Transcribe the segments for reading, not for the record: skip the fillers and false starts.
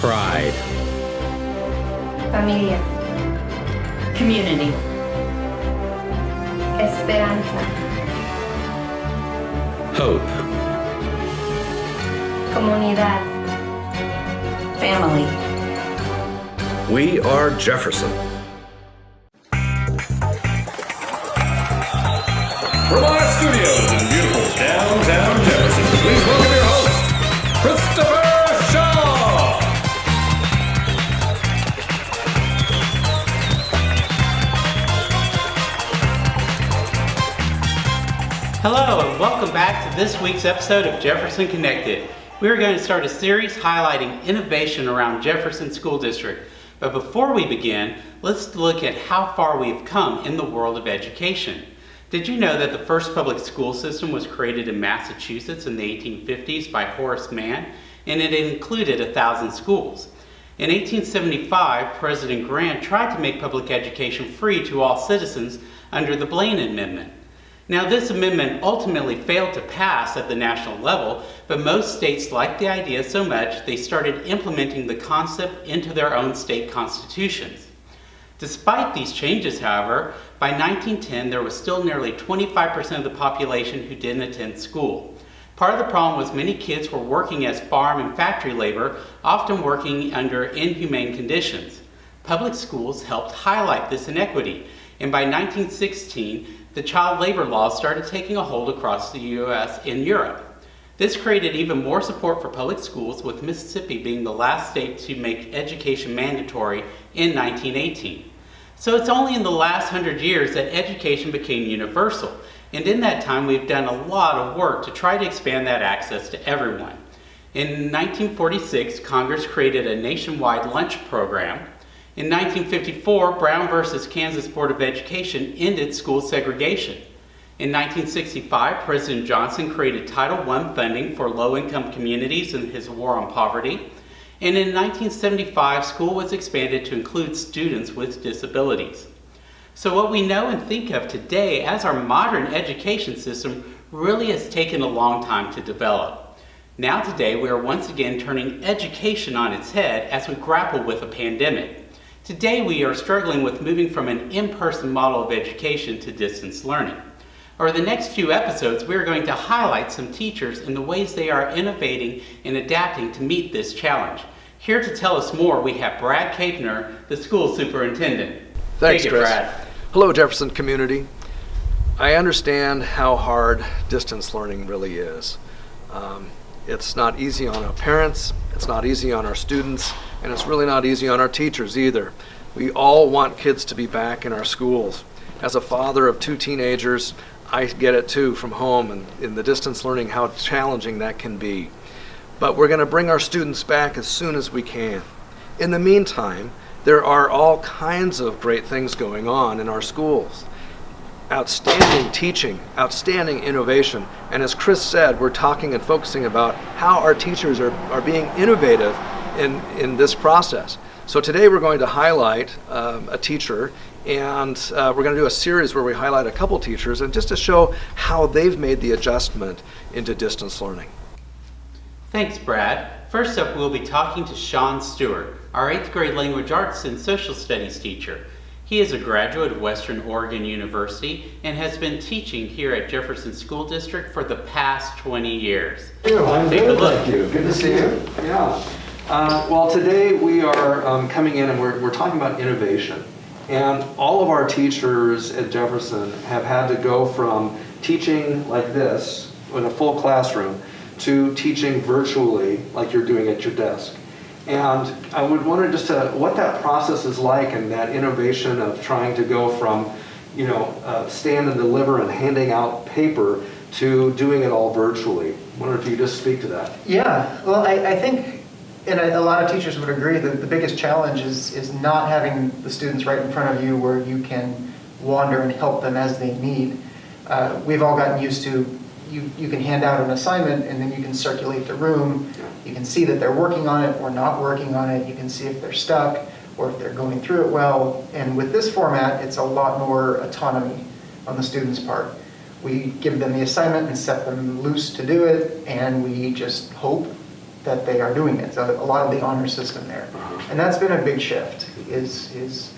Pride. Familia. Community. Esperanza. Hope. Comunidad. Family. We are Jefferson. From our studios in beautiful downtown Jefferson, please welcome your host, Christopher Shaw. Hello and welcome back to this week's episode of Jefferson Connected. We are going to start a series highlighting innovation around Jefferson School District. But before we begin, let's look at how far we've come in the world of education. Did you know that the first public school system was created in Massachusetts in the 1850s by Horace Mann, and it included 1,000 schools? In 1875, President Grant tried to make public education free to all citizens under the Blaine Amendment. Now, this amendment ultimately failed to pass at the national level, but most states liked the idea so much they started implementing the concept into their own state constitutions. Despite these changes, however, by 1910 there was still nearly 25% of the population who didn't attend school. Part of the problem was many kids were working as farm and factory labor, often working under inhumane conditions. Public schools helped highlight this inequity, and by 1916, the child labor laws started taking a hold across the U.S. and Europe. This created even more support for public schools, with Mississippi being the last state to make education mandatory in 1918. So it's only in the last 100 years that education became universal, and in that time we've done a lot of work to try to expand that access to everyone. In 1946, Congress created a nationwide lunch program. In 1954, Brown versus Kansas Board of Education ended school segregation. In 1965, President Johnson created Title I funding for low-income communities in his war on poverty. And in 1975, school was expanded to include students with disabilities. So what we know and think of today as our modern education system really has taken a long time to develop. Now today, we are once again turning education on its head as we grapple with a pandemic. Today, we are struggling with moving from an in-person model of education to distance learning. Over the next few episodes, we are going to highlight some teachers and the ways they are innovating and adapting to meet this challenge. Here to tell us more, we have Brad Kapner, the school superintendent. Thanks, Take it, Chris. Brad. Hello, Jefferson community. I understand how hard distance learning really is. It's not easy on our parents, it's not easy on our students, and it's really not easy on our teachers either. We all want kids to be back in our schools. As a father of 2 teenagers, I get it too from home and in the distance learning how challenging that can be. But we're going to bring our students back as soon as we can. In the meantime, there are all kinds of great things going on in our schools. Outstanding teaching, outstanding innovation, and as Chris said, we're talking and focusing about how our teachers are being innovative in this process. So today we're going to highlight a teacher, and we're going to do a series where we highlight a couple teachers and just to show how they've made the adjustment into distance learning. Thanks, Brad. First up, we'll be talking to Sean Stewart, our 8th grade language arts and social studies teacher. He is a graduate of Western Oregon University and has been teaching here at Jefferson School District for the past 20 years. I'm Take a good, look. thank you. Good to see you. Yeah. Well, today we are coming in and we're talking about innovation. And all of our teachers at Jefferson have had to go from teaching like this in a full classroom to teaching virtually like you're doing at your desk. And I would wonder just what that process is like and that innovation of trying to go from, stand and deliver and handing out paper to doing it all virtually. I wonder if you could just speak to that. Yeah, well, I think, and a lot of teachers would agree, that the biggest challenge is not having the students right in front of you where you can wander and help them as they need. We've all gotten used to you can hand out an assignment and then you can circulate the room. You can see that they're working on it or not working on it. You can see if they're stuck or if they're going through it well. And with this format, it's a lot more autonomy on the student's part. We give them the assignment and set them loose to do it, and we just hope that they are doing it. So a lot of the honor system there. And that's been a big shift, is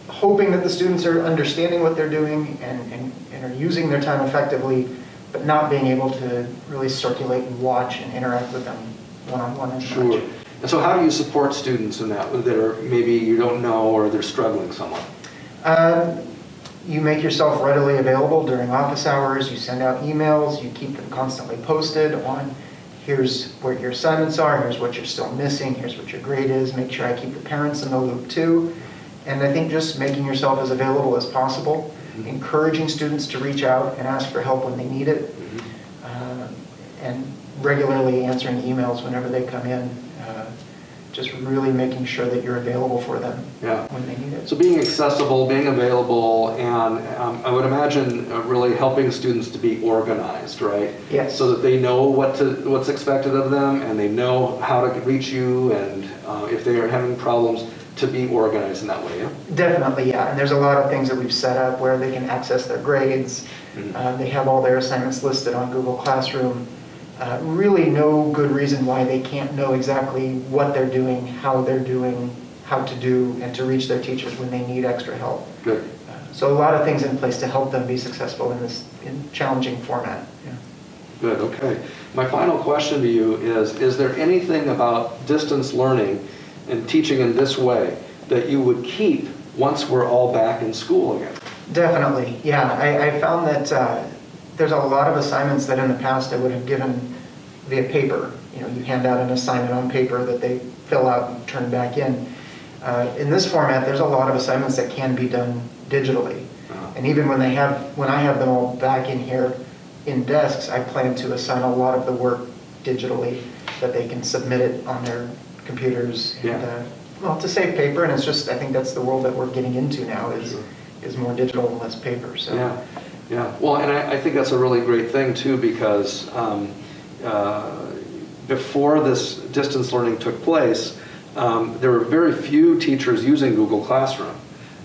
hoping that the students are understanding what they're doing and are using their time effectively, but not being able to really circulate and watch and interact with them one-on-one as Sure. much. And so how do you support students in that are maybe you don't know or they're struggling somewhat? You make yourself readily available during office hours, you send out emails, you keep them constantly posted on here's what your assignments are, here's what you're still missing, here's what your grade is, make sure I keep the parents in the loop too. And I think just making yourself as available as possible, encouraging students to reach out and ask for help when they need it, and regularly answering emails whenever they come in, just really making sure that you're available for them when they need it. So being accessible, being available, and I would imagine really helping students to be organized, right? Yes. So that they know what's expected of them, and they know how to reach you, and if they are having problems, to be organized in that way, yeah? Definitely, yeah. And there's a lot of things that we've set up where they can access their grades. They have all their assignments listed on Google Classroom. Really no good reason why they can't know exactly what they're doing, how they're doing, how to do, and to reach their teachers when they need extra help. Good. So a lot of things in place to help them be successful in this challenging format. Yeah. Good, okay. My final question to you is there anything about distance learning and teaching in this way that you would keep once we're all back in school again? Definitely, yeah. I found that there's a lot of assignments that in the past I would have given via paper. You know, you hand out an assignment on paper that they fill out and turn back in. In this format, there's a lot of assignments that can be done digitally. And even when I have them all back in here in desks, I plan to assign a lot of the work digitally that they can submit it on their computers and well, to save paper. And it's just, I think that's the world that we're getting into now is more digital and less paper. So yeah. Well, and I think that's a really great thing too, because before this distance learning took place, there were very few teachers using Google Classroom.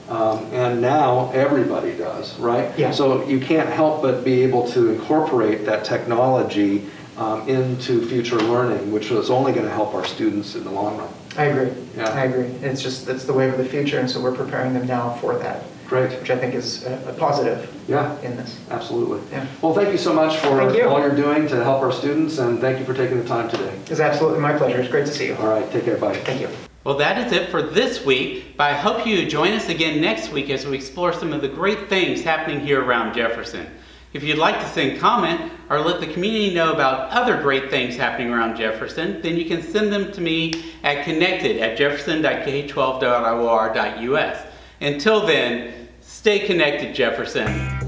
And now everybody does, right? Yeah. So you can't help but be able to incorporate that technology into future learning, which is only going to help our students in the long run. I agree. Yeah. I agree. It's the wave of the future, and so we're preparing them now for that. Great. Which I think is a positive in this. Absolutely. Yeah. Well, thank you so much for Thank you. all you're doing to help our students, and thank you for taking the time today. It's absolutely my pleasure. It's great to see you. All right, take care. Bye. Thank you. Well, that is it for this week, but I hope you join us again next week as we explore some of the great things happening here around Jefferson. If you'd like to send comment or let the community know about other great things happening around Jefferson, then you can send them to me at connected@jefferson.k12.or.us. Until then, stay connected, Jefferson.